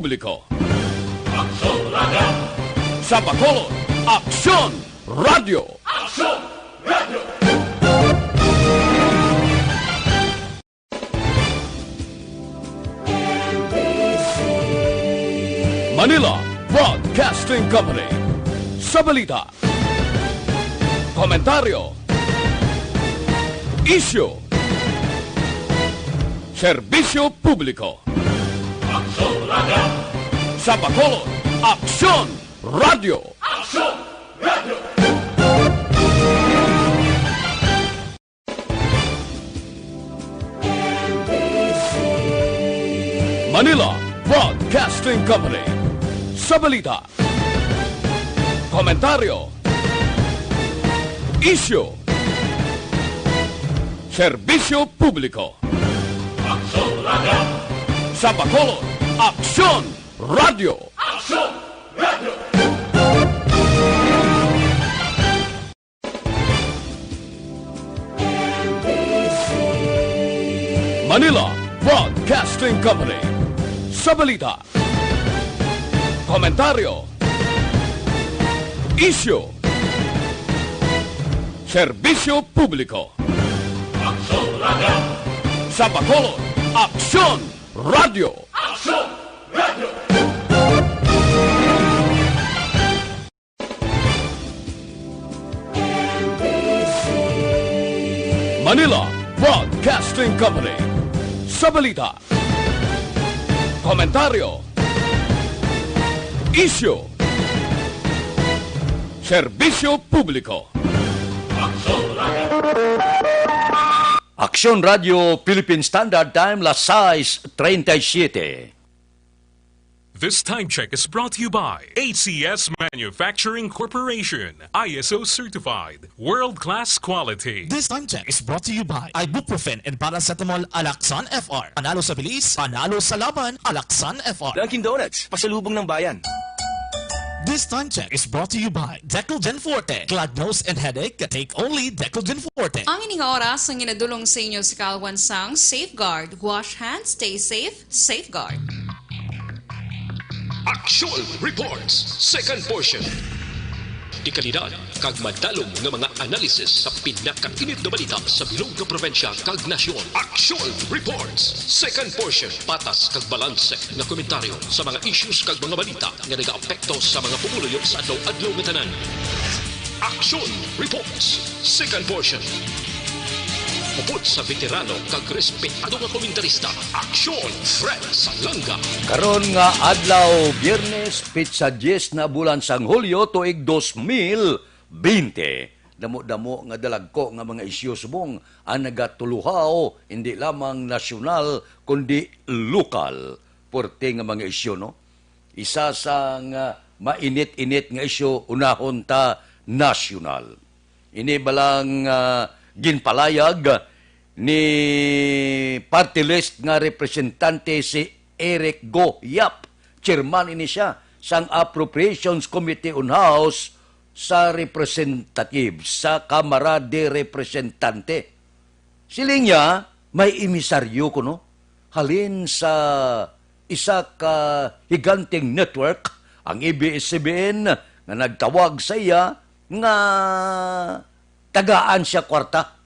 Publiko. Sa Bacolod, Aksyon Radio! Aksyon Radio! Manila Broadcasting Company. Sa balita, komentaryo, isyu, serbisyo publiko. Aksyon Radio! Sa Bacolod, Aksyon Radio! Aksyon Radio! Manila Broadcasting Company. Sa balita, komentaryo, isyu, serbisyo publiko. Aksyon Radio! Sa Bacolod, Aksyon Radio! Aksyon Radio! Manila Broadcasting Company. Sa balita, komentaryo, isyu, serbisyo publiko. Aksyon Radio! Sa Bacolod, Aksyon Radio! Aksyon Radio! Manila Broadcasting Company. Sa balita, komentaryo, isyu, serbisyo publiko. Aksyon Radio! Aksyon Radio Philippine Standard Time, las 6:37. This time check is brought to you by ACS Manufacturing Corporation, ISO certified, world-class quality. This time check is brought to you by Ibuprofen and Paracetamol Alaxan FR. Panalo sa bilis, panalo sa laban, Alaxan FR. Dunkin' Donuts, pasalubong ng bayan. This time check is brought to you by Decolgen Forte. Glad nose and headache, take only Decolgen Forte. Ang ining oras ang inadulong sa inyo sa Kalwansang Safeguard. Wash hands, stay safe, safeguard. Aksyon Reports, second portion. Di kalidad, kag madalong nga mga analisis sa pinakainit na balita sa bilog na probinsya kag nasyon. Aksyon Reports, second portion. Patas kag balanse nga komentaryo sa mga issues kag mga balita nga nagaapekto sa mga pumuluyo sa adlaw-adlaw nga tanan. Aksyon Reports, second portion. Upod sa veterano kag respetado nga komentarista, Aksyon Fred Salanga. Karon nga adlaw Biyernes, pitsa 10 na bulan sang Hulyo tuig 2020. Damo-damo nga dalagko nga mga isyu subong ang nagatuluhaw hindi lamang nasyonal kundi lokal. Porte nga mga isyu, no? Isa sa nga mainit-init nga isyu unahon ta nasyonal. Ini balang ginpalayag ni party list nga representante si Eric Go Yap. Chairman ini siya sang Appropriations Committee on House sa Representatives sa Kamara de Representante. Siling niya may emisaryo ko, no? Halin sa isa ka higanting network, ang ABS-CBN, nga nagtawag sa iya nga tagaan siya kwarta,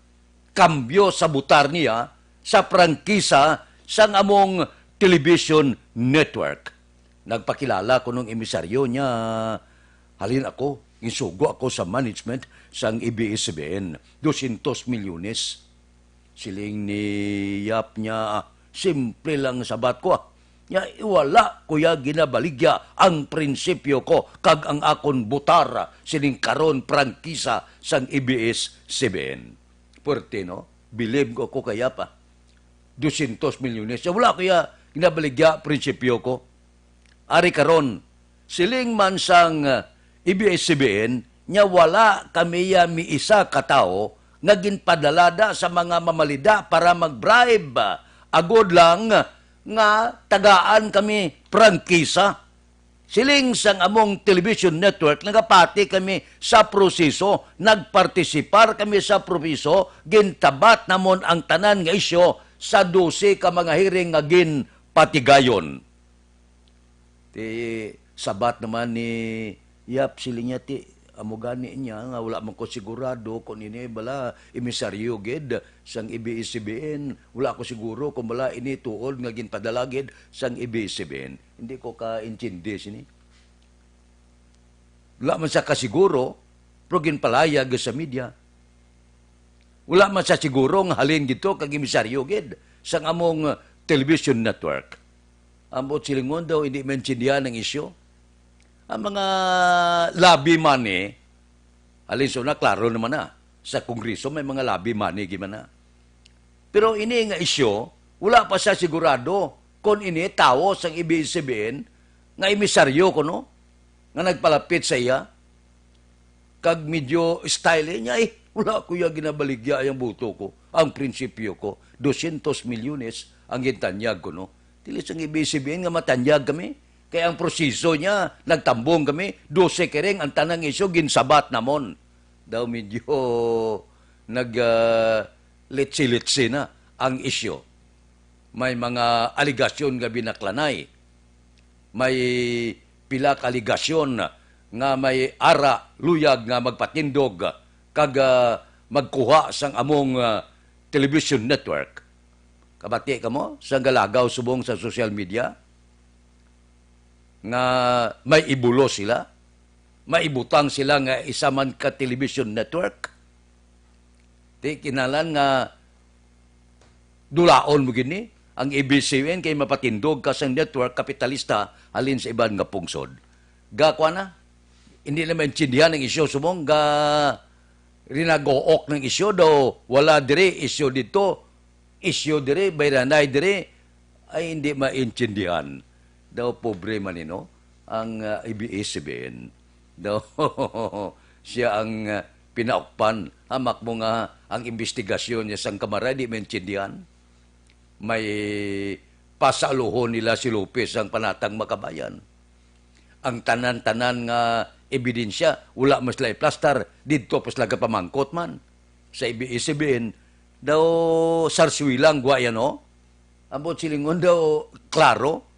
kambyo sa butar niya sa prangkisa sang among television network. Nagpakilala ko nung emisaryo niya, halin ako, insugo ako sa management sang ABS-CBN, 200 milyones. Siling ni Yap niya, simple lang sabat ko, ya iwala kuya ginabaligya ang prinsipyo ko kag ang akon butar sining karon prangkisa sang ABS-CBN. Puerte, no? Believe ko kaya pa. 200 milyones. Wala kuya ginabaligya prinsipyo ko. Ari karon siling man sang ABS-CBN nya wala kami ya miisa ka tawo nga ginpadalada sa mga mamalida para mag-bribe. Agod lang nga tagaan kami prangkisa. Siling sang among television network, nagapati kami sa proseso, nagpartisipar kami sa proseso, gintabat namon ang tanan nga isyo sa 12 ka mga hearing nga ginpatigayon. Ti sabat naman ni Yap silinya ti amo gani niya nga wala man ko sigurado kung ini bala emisaryo gid sang ABS-CBN. Wala ko siguro kung bala ini tuod nga ginpadala gid sang ABS-CBN. Hindi ko ka-intindi sini. Wala man sa kasiguro, pero ginpalayag sa media. Wala man sa siguro nga halin gito kag emisaryo gid sang among television network. Ambot silingon daw hindi maintindihan ng isyu. Ang mga lobby money, alin so na, klaro naman na. Sa Kongreso may mga lobby money gimana. Pero ini nga isyu, wala pa siya sigurado kung ini tao sang ABS-CBN nga emisaryo ko no, nga nagpalapit sa iya. Kag medyo style niya, wala ko yung ginabaligya yung buto ko. Ang prinsipyo ko, 200 milyones ang gintanyag ko no. Dili sang ABS-CBN nga matanyag kami. Kaya ang proseso niya, nagtambong kami, 12 kereng ang tanang isyo, ginsabat namon. Daw medyo litsi-litsi na ang isyo. May mga aligasyon nga binaklanay. May pila aligasyon nga may ara, luyag nga magpatindog, kag magkuha sang among television network. Kabati ka mo, sang galagaw subong sa social media, nga may ibulo sila, maibutang sila nga isa man ka television network. Di kinalan nga dulaon mo gini, ang ABS-CBN kay mapatindog ka sa network kapitalista halin sa iban nga pungsod. Gakwa na, hindi na maintindihan ng isyo subong, ga rinagook ng isyo daw, wala dire isyo dito, isyo dire, bayranay dire, ay hindi maintindihan. Daw pobre man nino ang ABS-CBN. Daw siya ang pinaukpan. Hamak mo nga ang investigasyon niya sang kamara, di maintindihan. May pasaluhon nila si Lopez ang panatang makabayan. Ang tanan-tanan nga ebidensya, wala mas lay plastar, dito pas laga pamangkot man. Sa ABS-CBN, daw sarswilang guayan no? Ambot silingon daw klaro.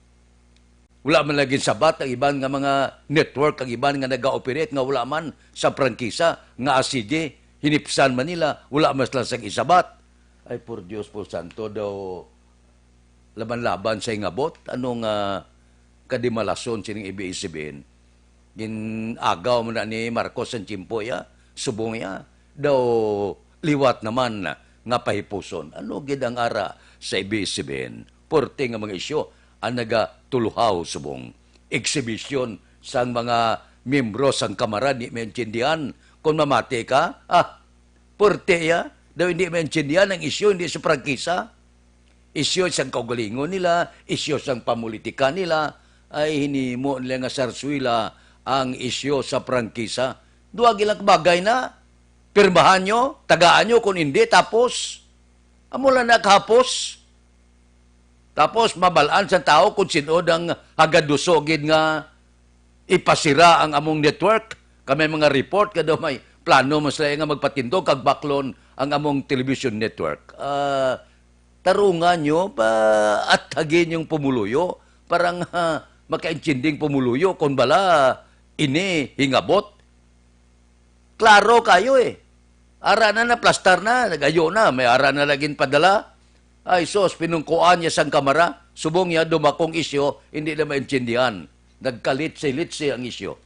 Wala man lagi sabat ang iban nga mga network, ang iban nga nag-operate nga wala man sa prangkisa nga ACJ, hinipsan man nila, wala mas lang sang isabat. Ay, por Diyos po santo daw laban-laban sa ingabot. Anong kadimalason sining ABS-CBN? Ginagaw mo na ni Marcos ang chimpoya, subong ya, daw liwat naman nga pahipuson. Ano gid ang ara sa ABS-CBN? Porte nga mga isyo, ang nagatuluhaw subong. Exhibition sang mga membro sang kamara, di maintindihan. Kung mamati ka, porte ya, daw hindi maintindihan ang isyo, hindi sa prangkisa. Isyo sang kaugalingon nila, isyo sang pamulitika nila, ay hinimo nila nga sarswila ang isyo sa prangkisa. Duwag ilang bagay na, pirmahan nyo, tagaan nyo, kung hindi, tapos, amula na kahapos. Tapos mabalaan sa tao kung sinod ang hagadusogid nga ipasira ang among network. Kami mga report kada may plano mas lain nga magpatindog kag baklon ang among television network. Tarungan nyo pa at hagin yung pumuluyo. Parang makaintinding pumuluyo kung bala ini hingabot. Klaro kayo eh. Ara na plastar na, nagayo na, may ara na laging padala. Ay sos, pinungkuan niya sang kamara, subong niya dumakong isyo, hindi na maintindihan. Nagkalit-silitsi ang isyo.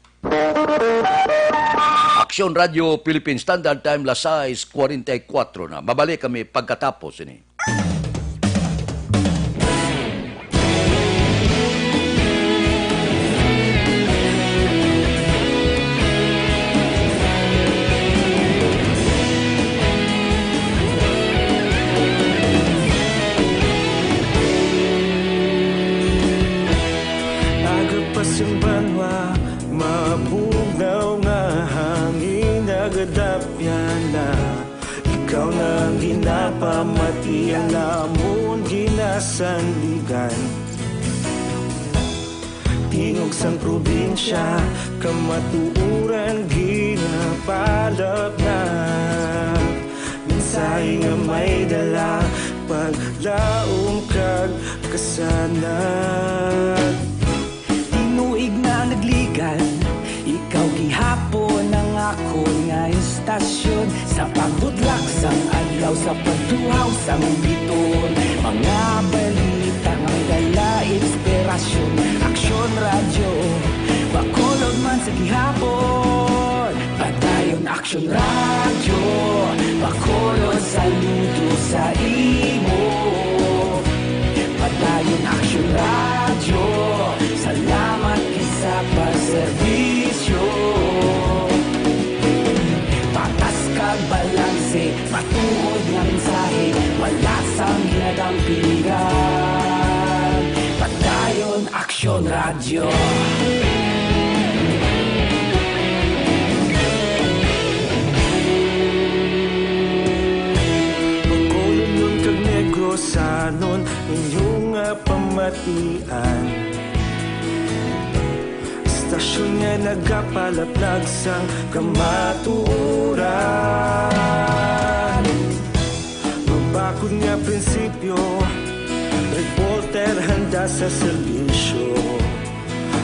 Aksyon Radio Philippine Standard Time, las 6:44 na. Babalik kami pagkatapos ini. Pamati ang namon ginasandigan. Tingog sang probinsya, kamatuuran ginapalap na. Minsay nga may dala, paglaom kag kasanag. akon nga istasyon sa pagbudlak sang adlaw sa pagduhaw sang biton. Mga balita nga may dala inspirasyon, aksyon radyo, bakolod man sa gihapon. Padayon aksyon radyo, bakolod saludo sa imo. Padayon aksyon radyo, salamat kisa pagserbisyo. Patas kag balanse, matuod nga mensahe, wala sang ginadampingan. Padayon aksyon radyo. Bakolod nun kag negrosanon, inyong pamatian. Stasyon nga nagapalaplag sang kamaturan. Mabakod nga prinsipyo, reporter handa sa serbisyo.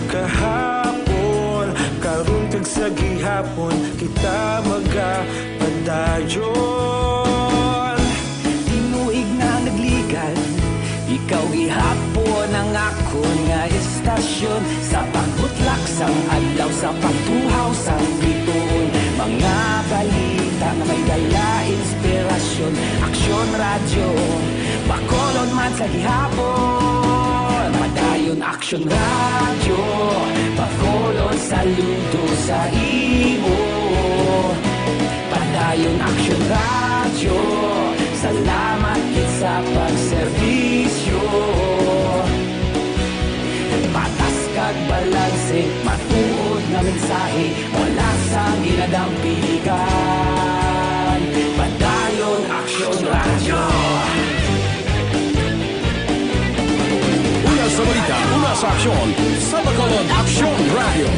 Kahapon, karon kag sa gihapon, kita magapadayon. Tinuig na nagligal, ikaw gihapon ang akon nga istasyon sa pagbutlak sang adlaw sa pagtuhaw sang biton. Mga balita na may dala inspirasyon, aksyon radyo, bakolod man sa gihapon. Padayon aksyon radyo, bakolod saludo sa imo. Padayon aksyon radyo, salamat kit sa pagserbisyo. Patas kag balanse, matuod nga mensahe, wala sang ginadampigan. Padayon aksyon radyo. Una sa balita, una sa aksyon, sa Bacolod Aksyon Radio.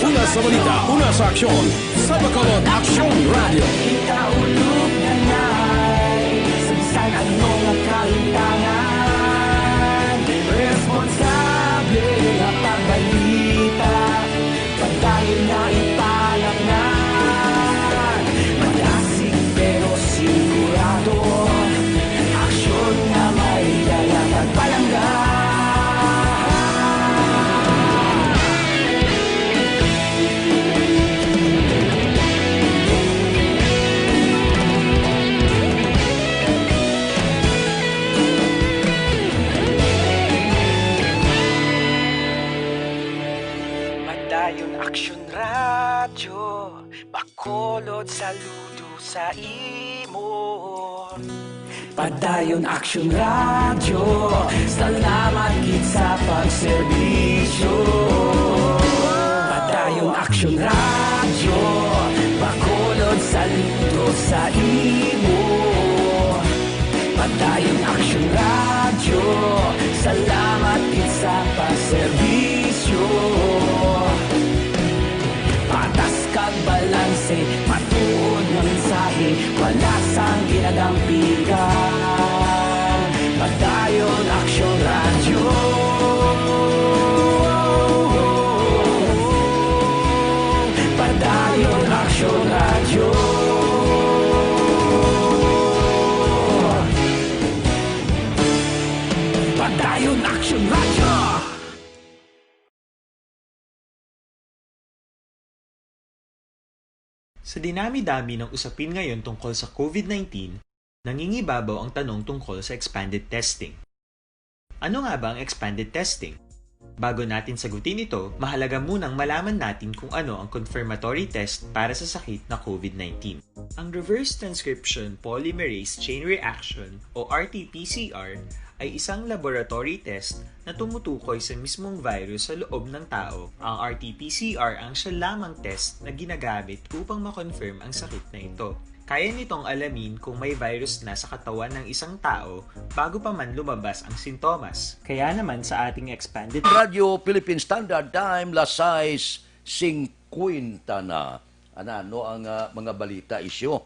Una sa balita, una sa aksyon, sa Bacolod Aksyon Radio. Kita ulog na na'y sabisan anong nakahintangan. Responsable na pagbalita, pagdayon na ipalaknan. Malasig pero sigurado, aksyon na may dalang pagpalanggan. Padayon aksyon radyo, bakolod saludo sa imo. Padayon aksyon radyo, salamat kit sa pagserbisyo. Padayon aksyon radyo, bakolod saludo sa imo. Padayon aksyon radyo, salamat kit sa pagserbisyo. Patas kag balanse, matuod nga mensahe, wala sang ginadampigan. Padayon aksyon radyo. Padayon aksyon radyo. Padayon aksyon radyo. Sa dinami-dami ng usapin ngayon tungkol sa COVID-19, nangingibabaw ang tanong tungkol sa expanded testing. Ano nga ba ang expanded testing? Bago natin sagutin ito, mahalaga munang malaman natin kung ano ang confirmatory test para sa sakit na COVID-19. Ang reverse transcription polymerase chain reaction o RT-PCR ay isang laboratory test na tumutukoy sa mismong virus sa loob ng tao. Ang RT-PCR ang siya lamang test na ginagamit upang makonfirm ang sakit na ito. Kaya nitong alamin kung may virus na sa katawan ng isang tao bago pa man lumabas ang sintomas. Kaya naman sa ating expanded Radio Philippine Standard Time, las 6:50 na. Ano ang mga balita isyo?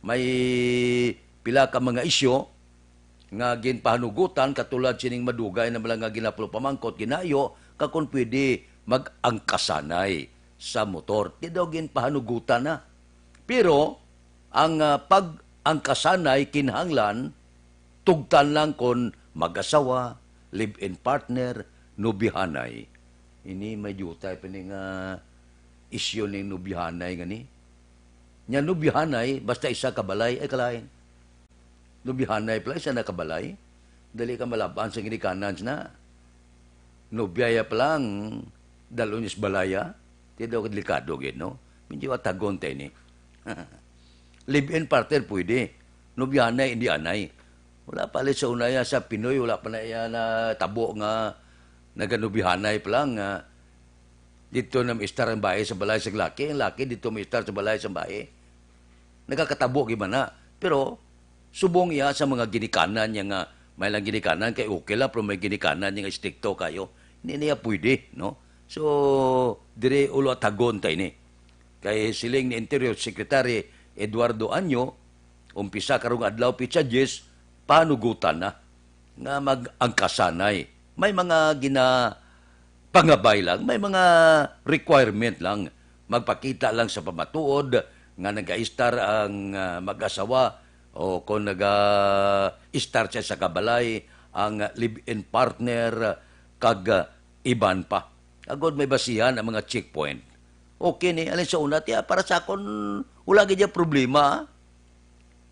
May pila ka mga isyo nga ginpahanugutan katulad sining madugay na mga ginaplo pamangkot ginayo kakon pwede mag-angkasanay sa motor. Di daw ginpahanugutan na. Pero, ang pag-angkasanay kinahanglan, tugtan lang kon mag-asawa, live-in partner, nubihanay. Ini may jutay pa nga isyo ng nubihanay gani. Nya nubihanay, basta isa kabalay, ay kalain. Nubihanay pala, isa na kabalay. Dali ka malaban sa ginikanan na. Nubiyaya pa lang, dalunis balaya. Tidak ako delikado, no? Medyo atagon tayo ni. Live-in partner pwede. Nubihanay, hindi anay. Wala palit sa unaya sa Pinoy, wala pa na yan na tabo nga naganubihanay pa lang. Dito na maistar ang bahay sa balay sa laki. Ang laki dito maistar sa balay sa bahay. Nagkakatabo, gimana. Pero, subong iya sa mga ginikanan niya nga, may lang ginikanan, kay okay lang, pero may ginikanan niya nga stricto kayo. Hindi niya pwede, no? So, dire ulo atagon tayo ni. Kay siling ni Interior Secretary Eduardo Anyo, umpisa karong adlaw pitsa 10, panugutan na nga mag-angkasanay. May mga pangabay lang, may mga requirement lang. Magpakita lang sa pamatuod nga nag-istar ang mag-asawa o kung nag-istar siya sa kabalay ang live-in partner kag iban pa. Agod may basihan ang mga checkpoint. Okay ni, alin sa una, tiya, para sa akon, wala ganyan problema.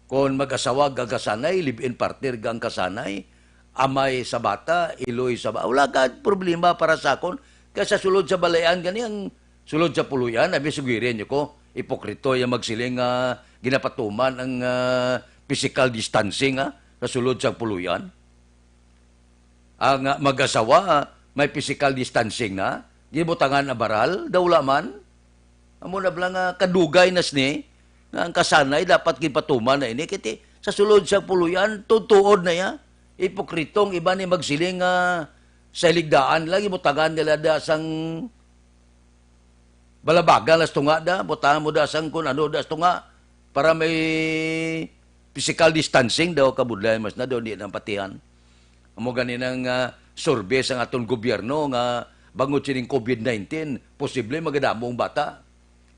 Kung mag-asawa, gagasanay, live-in partner, gang kasanay, amay sa bata, iloy sa bata, wala ka problema para sa akon. Kaya sa sulod sa balayan, ganyan, sulod sa puluyan, abi sugirin niyo ko, ipokrito yung magsiling ginapatuman ang physical distancing sa sulod sa puluyan. Ang mag-asawa, may physical distancing na, gibutangan na baral, dawla man. Amo na blang kadugay nas ni, nga ang kasanay dapat gipatuman na ini, kiti sa sulod sa puluyan, tutuod na ya. Ipokritong iba ni magsiling sa iligdaan lang, gibutangan nila da sang balabagan las tunga da, butangan mo da sang kun ano da tunga, para may physical distancing daw kabudlay mas na daw di nang patihan. Amo ganinang survey sa atong gobyerno nga bangot sining COVID-19, posible magadamo ang bata.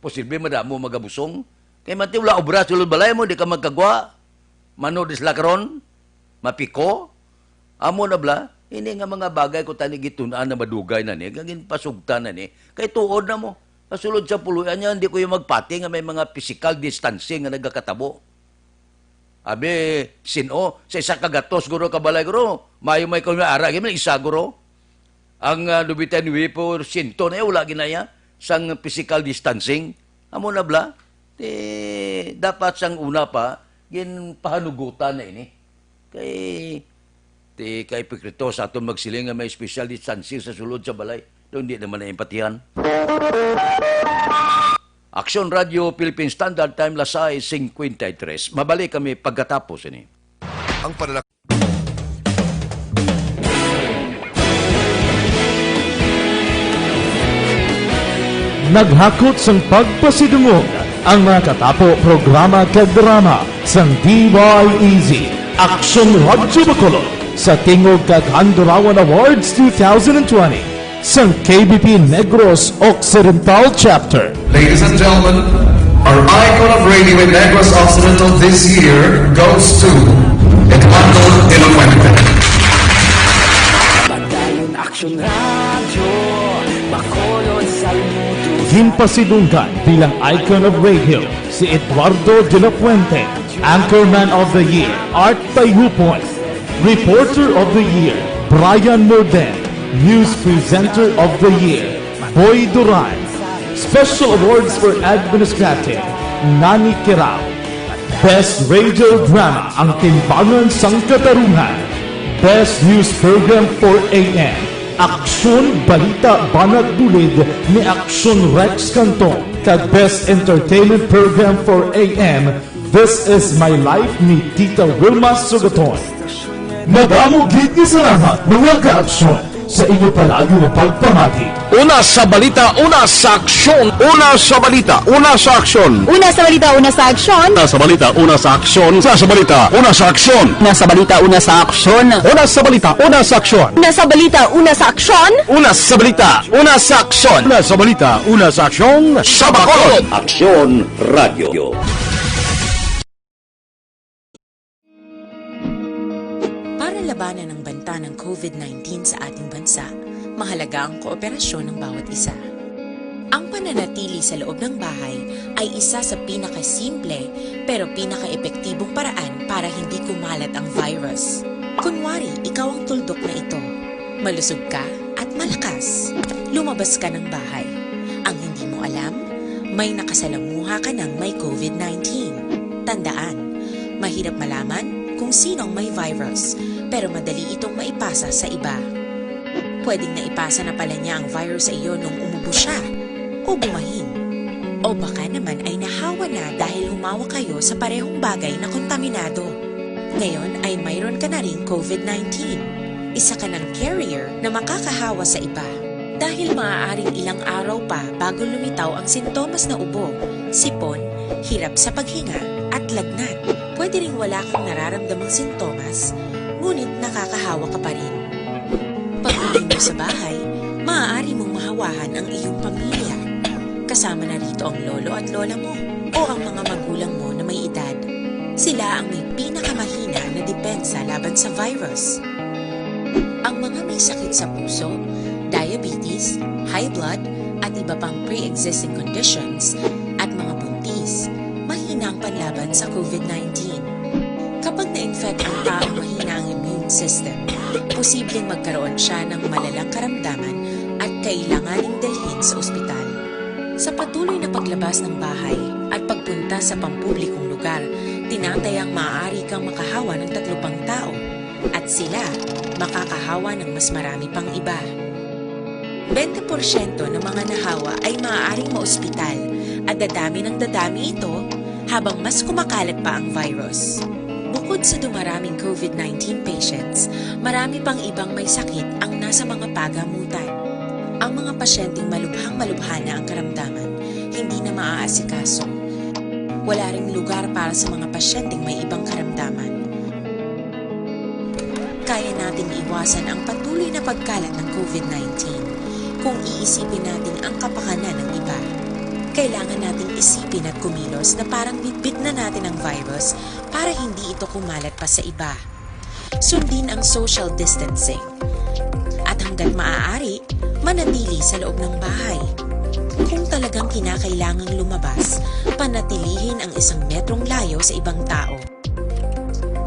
Posible madamo magabusong. Kay mati wala obra sulod balay mo, di ka magkagwa. Mano dislakaron, mapiko. Amo na bla, ini nga mga bagay ko tani gitunaan na madugay na ni, gagin pasugtan na ni. Kay tuod na mo. Kasulod sa puluyan niya, hindi ko yung magpati nga may mga physical distancing nga nagkakatabo. Abi, sino, sa isa kagatos guro kabalay guro, may kung ara, gimana isa guro. Ang dubitan po, sinto na wala ginaya, sang physical distancing. Amo na bla, dapat sang una pa, gin pahanugutan na ini. Kay Pikrito sa atong magsiling nga may special distancing sa sulod sa balay. Doon di naman na empatihan. Action Radio Philippine Standard Time Lasay 53. Mabalik kami pagkatapos ini. Ang panalak Naghakot sang pagpasidungog ang mga katapo programa kag drama sang DYEZ Action Radio Bacolod sa Tingog kag Handurawan Awards 2020 sang KBP Negros Occidental Chapter. Ladies and gentlemen, our icon of radio in Negros Occidental this year goes to Eduardo de la Fuente. Badayon Action Radio, Bacolod Salmudo. Ginpasidunggan bilang icon of radio si Eduardo de la Fuente, Anchorman of the Year, Art Tayupoy, Reporter of the Year, Brian Morden, News Presenter of the Year, Boy Duran. Special Awards for Administrative, Nani Kirao. Best Radio Drama, Ang Timbangan sang Katarungan. Best News Program for AM, Aksyon Balita Banat Dulid ni Aksyon Rex Canton. Kag Best Entertainment Program for AM, This Is My Life ni Tita Wilma Sugaton. Madamo gid ni salamat mga ka-aksyon sa inyo palaging pagpamati. Una sa balita, una sa aksyon. Una sa balita, una sa aksyon. Una sa balita, una sa aksyon. Una sa balita, una sa aksyon. Una sa balita, una sa aksyon. Una sa balita, una sa aksyon. Una sa balita, una sa aksyon. Una sa balita, una sa aksyon. Una sa balita, una sa aksyon. Una sa balita, una sa aksyon. Sa Bacolod. Aksyon Radio. Para labanan ang banta ng COVID-19 sa ating bansa, mahalaga ang kooperasyon ng bawat isa. Ang pananatili sa loob ng bahay ay isa sa pinakasimple pero pinaka-epektibong paraan para hindi kumalat ang virus. Kunwari, ikaw ang tuldok na ito. Malusog ka at malakas. Lumabas ka ng bahay. Ang hindi mo alam, may nakasalamuha ka ng may COVID-19. Tandaan, mahirap malaman kung sinong may virus, pero madali itong maipasa sa iba. Pwedeng naipasa na pala niya ang virus sa iyo nung umubo siya, o bumahin. O baka naman ay nahawa na dahil humawa kayo sa parehong bagay na kontaminado. Ngayon ay mayroon ka na ring COVID-19. Isa ka ng carrier na makakahawa sa iba. Dahil maaaring ilang araw pa bago lumitaw ang sintomas na ubo, sipon, hirap sa paghinga at lagnat. Pwede ring wala kang nararamdamang sintomas, ngunit nakakahawa ka pa rin. Pag-uwi mo sa bahay, maaari mong mahawahan ang iyong pamilya. Kasama na rito ang lolo at lola mo o ang mga magulang mo na may edad. Sila ang may pinakamahina na depensa laban sa virus. Ang mga may sakit sa puso, diabetes, high blood, at iba pang pre-existing conditions, at mga buntis, mahina ang panlaban sa COVID-19. Kapag na-infect ang taong mahina ang immune system, posibleng magkaroon siya ng malalang karamdaman at kailanganing dalhin sa ospital. Sa patuloy na paglabas ng bahay at pagpunta sa pampublikong lugar, tinatayang maaari kang makahawa ng 3 pang tao at sila makakahawa ng mas marami pang iba. 20% ng mga nahawa ay maaaring maospital at dadami ng dadami ito habang mas kumakalat pa ang virus. Bukod sa dumaraming COVID-19 patients, marami pang ibang may sakit ang nasa mga pagamutan. Ang mga pasyenteng malubhang-malubha na ang karamdaman, hindi na maaasikaso. Wala ring lugar para sa mga pasyenteng may ibang karamdaman. Kaya nating iwasan ang patuloy na pagkalat ng COVID-19 kung iisipin natin ang kapakanan ng iba. Kailangan nating isipin at kumilos na parang bitbit na natin ang virus para hindi ito kumalat pa sa iba. Sundin ang social distancing. At hanggat maaari, manatili sa loob ng bahay. Kung talagang kinakailangang lumabas, panatilihin ang 1 metrong layo sa ibang tao.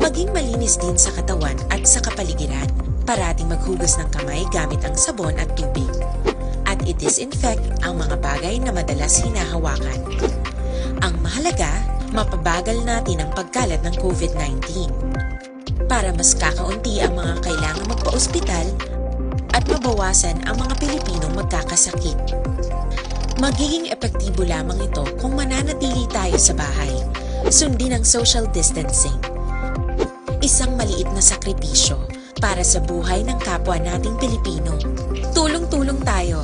Maging malinis din sa katawan at sa kapaligiran. Parating maghugas ng kamay gamit ang sabon at tubig. At i-disinfect ang mga bagay na madalas hinahawakan. Ang mahalaga, mapabagal natin ang pagkalat ng COVID-19. Para mas kakaunti ang mga kailangang magpa-ospital at mabawasan ang mga Pilipinong magkakasakit. Magiging epektibo lamang ito kung mananatili tayo sa bahay. Sundin ang social distancing. Isang maliit na sakripisyo para sa buhay ng kapwa nating Pilipino. Tulong-tulong tayo.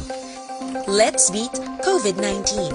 Let's beat COVID-19.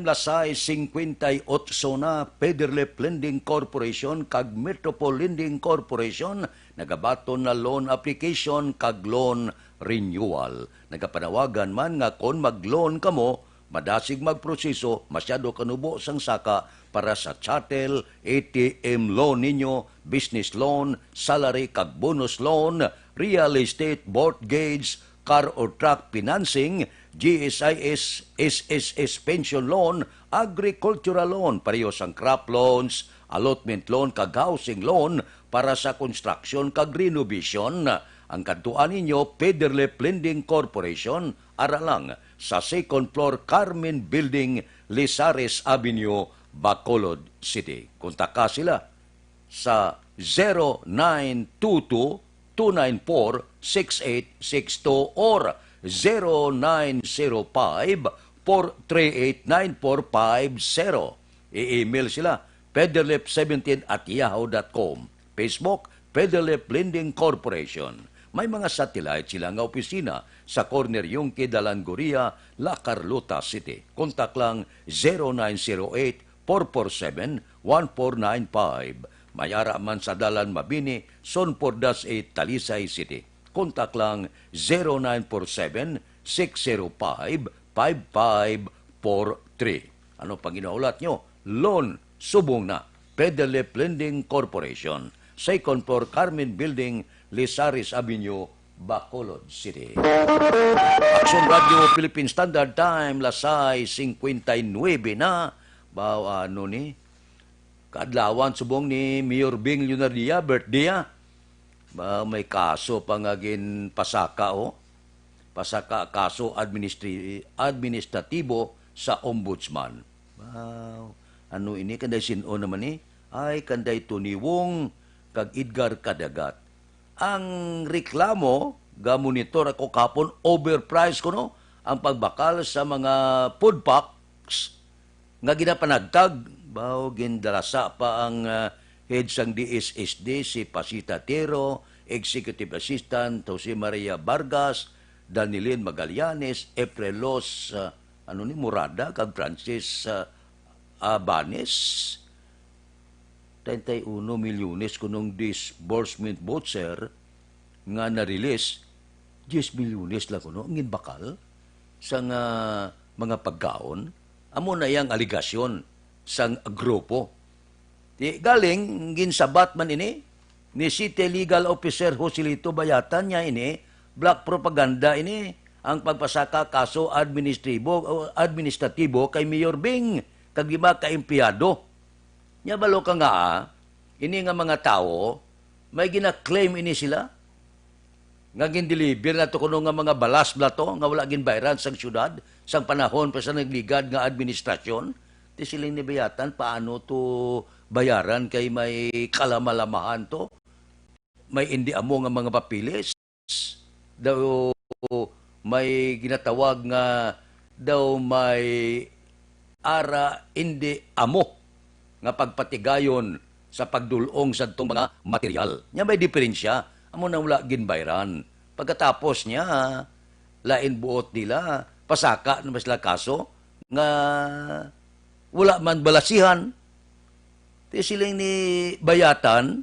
Lasay 58 na Federal Lending Corporation kag Metropole Lending Corporation nagabaton na loan application kag loan renewal. Nagapanawagan man nga kon mag-loan kamo, madasig magproseso, masyado kanubo sang saka para sa chattel, ATM loan ninyo, business loan, salary kag bonus loan, real estate, mortgage, car or truck financing, GSIS, SSS pension loan, agricultural loan, pareho sang crop loans, allotment loan kag housing loan para sa construction kag renovation. Ang kantuan ninyo, Federal Lending Corporation, aralang sa 2nd floor Carmen Building, Lizares Avenue, Bacolod City. Kontak sila sa 0922-294-6862 or 0905-438-9450. I-email sila pederlip17@yahoo.com. Facebook, Pederlip Lending Corporation. May mga satellite sila nga opisina sa Corner Yungque, Dalangoria, La Carlota City. Kontak lang 0908-447-1495. Mayara man sa Dalan Mabini, Sonpordas 8, Talisay City. Kontak lang 0947-605-5543. Ano pang inaulat nyo? Loan, subong na. Pederlip Lending Corporation. Second floor, Carmen Building, Lisaris Avenue, Bacolod City. Action Radio Philippine Standard Time, Lasay 59 na. Ano ni? Kaadlawan subong ni Mayor Bing Lunardia, birthday may kaso pangagin pasaka Pasaka kaso administratibo sa ombudsman. Ano ini kanday sino naman ni? Ay kanday tuniwong kag Edgar Kadagat. Ang reklamo, ga-monitor ako kapon, overpriced ko ang pagbakal sa mga food packs nga ginapanagtag. Gindarasa pa ang head sang DSSD, si Pasita Tero, Executive Assistant, Jose Maria Vargas, Danilin Magallanes, Eprelos, Murada, kag Francis Abanes. 31 milyones kunong disbursement voucher nga na-release, 10 milyones lang kuno ngin bakal sa mga pagkaon. Amo na yang aligasyon sang grupo. Galing ginsabat man ini ni City Legal Officer Joselito Bayatan niya ini, black propaganda ini ang pagpasaka kaso administratibo kay Mayor Bing kag iba ka empleyado. Nya balo ka nga, ini nga mga tao, may gina-claim ini sila. Nga gin-deliver na to kuno nga mga balas blato, nga wala ginbayran sang syudad, sang panahon pa sa nagligad nga administrasyon. Ti siling ni Bayatan, paano to bayaran kay may kalamalamahan to? May indi amo nga mga papilis. Daw may ginatawag nga daw may ara indi amo nga pagpatigayon sa pagdulong sa itong mga material. Nya may diferensya. Amo na wala ginbayran. Pagkatapos niya, lain buot nila, pasaka na sila kaso, nga wala man balasihan. Siling ni Bayatan,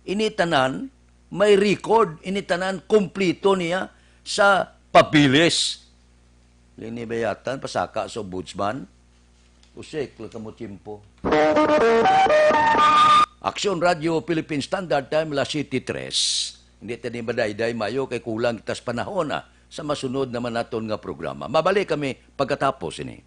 initanan, may record, initanan, kumplito niya sa papilis. Siling ni Bayatan, pasaka sa ombudsman, usik, mo chimpo. Action Radio Philippine Standard Time, La City 3. Hindi tayo badayday mayo kay kulang kitas panahon sa masunod naman naton nga programa. Mabalik kami pagkatapos ini.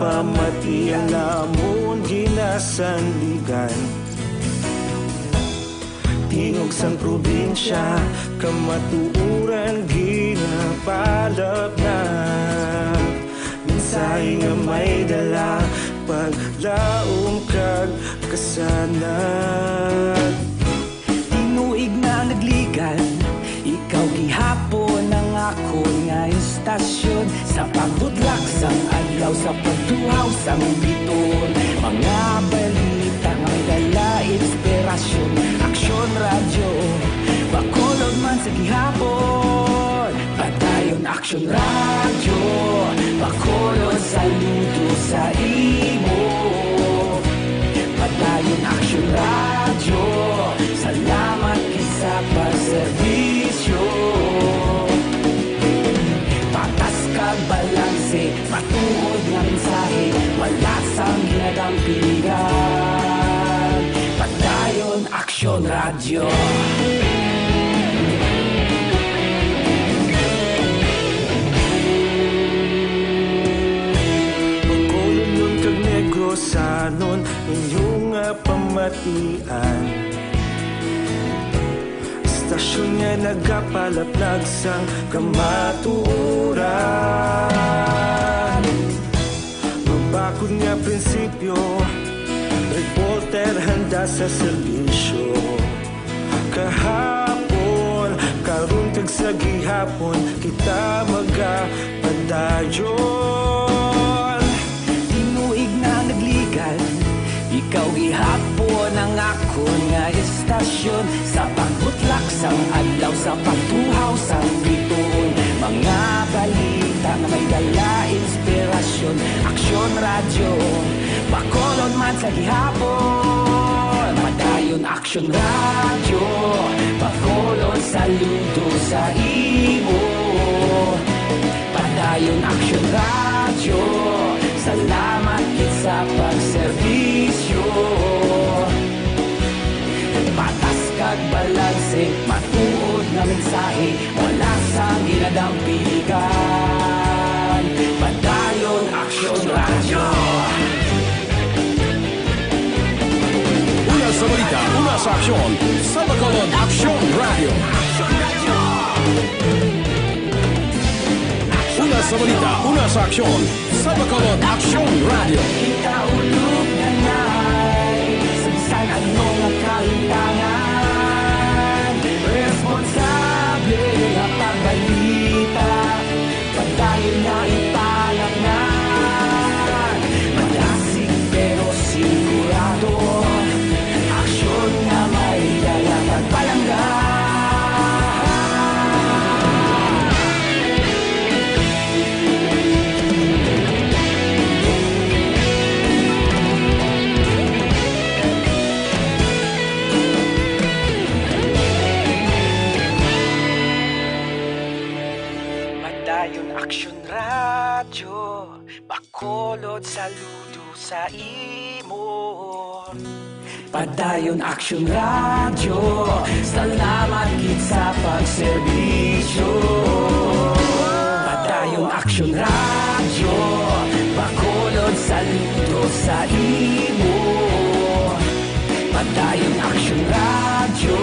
Pamati ang namon ginasandigan. Tingog sang probinsya, kamatuuran ginapalap na. Minsay nga may dala, paglaom kag kasanan. Tinuig na nagligan, ikaw gihapon ang ako nga istasyon. Sa pagbudlak sang adlaw, sa pagtuhaw sang biton. Mga balita nga dala inspirasyon. Aksyon radyo, Bacolod man sa gihapon. Padayon Aksyon radyo, Bacolod saludo sa imo. Padayon Aksyon radyo, salamat kisa pagserbisyo. Patas kag balanse, matuod nga mensahe, wala sang ginagang piligan. Padayon Aksyon radyo. Bacolod nun kag Negros sanon, inyong matian. Istasyon niya nagapalaplag sang kamatuuran. Mabakod nga prinsipyo, reporter handa sa serbisyo. Kahapon, karun kag sa gihapon, kita magapadayon. Tinuig na nagligal, ikaw gihapon ang ako nga istasyon. Sa pagbutlak sang adlaw, sa pagtuhaw sang bituon, mga balita na may dala inspirasyon. Aksyon radyo, Bacolod man sa gihapon. Padayon Aksyon radyo, Bacolod saludo sa imo. Padayon Aksyon radyo, salamat kit sa pagserbisyo. Patas kag balanse, matuod na mensahe, wala sang ginadampigan. Padayon Aksyon radyo. Una sa balita, una sa aksyon, sa Bacolod Aksyon Radio. Una sa balita, una sa aksyon, sa Bacolod Aksyon Radio. Ikaulog na na'y sabisan anong nakalintangan. Responsable na pagbalita, pagdayon na ipalaknan. Malasig pero sigurado, aksyon na may dalang pagpalanggan. Padayon Aksyon radyo, Bacolod saludo sa imo. Padayon Aksyon radyo, salamat kit sa pagserbisyo. Padayon Aksyon radyo, Bacolod saludo sa imo. Padayon Aksyon radyo,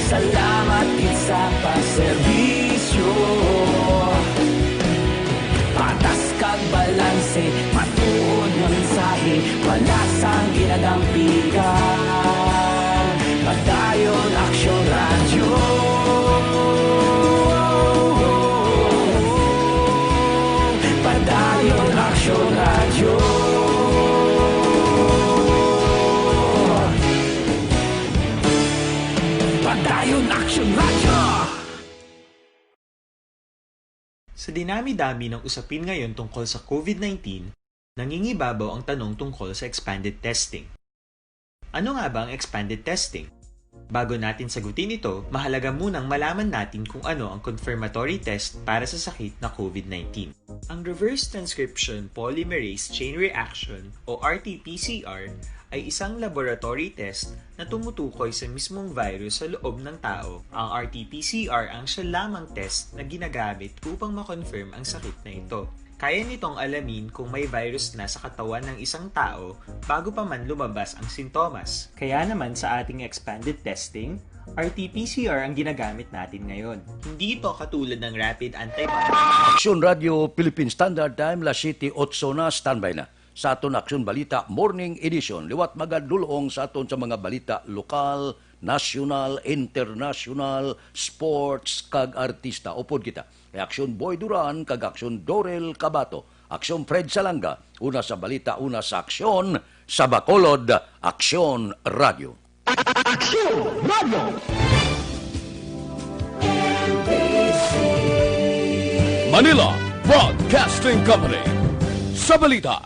salamat kit sa pagserbisyo. Patas kag balanse, matuod nga mensahe, wala sang ginadampigan. Padayon Aksyon radyo. Padayon Aksyon radyo. Padayon Aksyon radyo. Sa dinami-dami ng usapin ngayon tungkol sa COVID-19, nangingibabaw ang tanong tungkol sa expanded testing. Ano nga ba ang expanded testing? Bago natin sagutin ito, mahalaga munang malaman natin kung ano ang confirmatory test para sa sakit na COVID-19. Ang reverse transcription polymerase chain reaction o RT-PCR ay isang laboratory test na tumutukoy sa mismong virus sa loob ng tao. Ang RT-PCR ang siya lamang test na ginagamit upang makonfirm ang sakit na ito. Kaya nitong alamin kung may virus na sa katawan ng isang tao bago pa man lumabas ang sintomas. Kaya naman sa ating expanded testing, RT-PCR ang ginagamit natin ngayon. Hindi ito katulad ng rapid antibody. Aksyon Radio Philippine Standard Time, La City 8 na, standby na. Sa aton Aksyon Balita Morning Edition, liwat magadulong sa aton sa mga balita lokal, national, international, sports, kag artista. Upod kita. Aksyon Boy Duran, kag Aksyon Dorel Cabato. Aksyon Fred Salanga, una sa balita, una sa aksyon, sa Bacolod Aksyon Radio. Aksyon Radio! Manila Broadcasting Company. Sa balita,